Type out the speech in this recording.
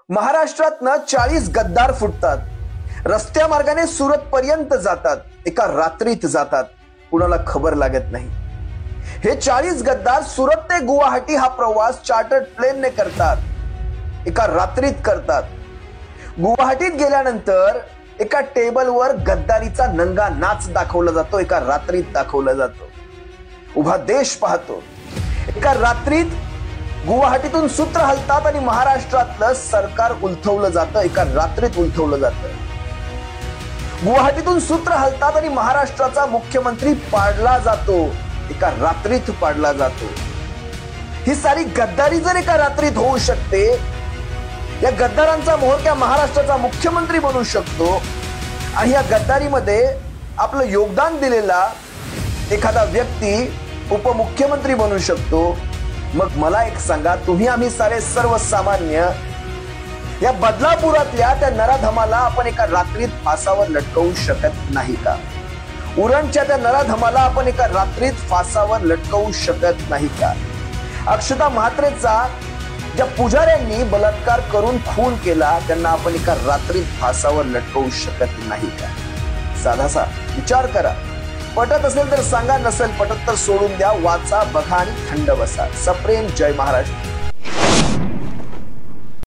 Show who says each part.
Speaker 1: महाराष्ट्रातनं 40 गद्दार फुटतात, रस्त्या मार्गाने सुरत पर्यंत जातात, एका रात्रीत जातात, कुणाला खबर लागत नाही। हे 40 गद्दार सुरत ते गुवाहाटी हा प्रवास चार्टर्ड प्लेनने करतात, एका रात्रीत करतात। गुवाहाटीत गेल्यानंतर एका टेबलवर गद्दारीचा नंगा नाच दाखवला जातो, एका रात्रीत दाखवला जातो। उभा देश पाहतो। एका रात्रीत गुवाहाटीतून सूत्र हलतात आणि महाराष्ट्रातलं सरकार उलथवलं जातं, एका रात्रीत उलथवलं जातं। गुवाहाटीतून सूत्र हलतात आणि महाराष्ट्राचा मुख्यमंत्री पाडला जातो, एका रात्रीत पाडला जातो। ही सारी गद्दारी जर एका रात्रीत होऊ शकते, या गद्दारांचा मोहरक्या महाराष्ट्राचा मुख्यमंत्री बनू शकतो आणि या गद्दारीमध्ये आपलं योगदान दिलेला एखादा व्यक्ती उपमुख्यमंत्री बनू शकतो, मग मला एक सांगा, तुम्ही आम्ही सारे सर्वसामान्य या बदलापुरातल्या त्या नराधमाला आपण एका रात्रीत फासावर लटकवू शकत नाही का? उरणच्या त्या नराधमाला आपण एका रात्रीत फासावर लटकवू शकत नाही का? अक्षता म्हात्रेचा ज्या पुजाऱ्यांनी बलात्कार करून खून केला, त्यांना आपण एका रात्रीत फासावर लटकवू शकत नाही का? साधासा विचार करा। पटत असेल तर सांगा, नसेल पटत तर सोडून द्या। वाचा, बघा आणि थंड बसा। सप्रेम, जय महाराष्ट्र।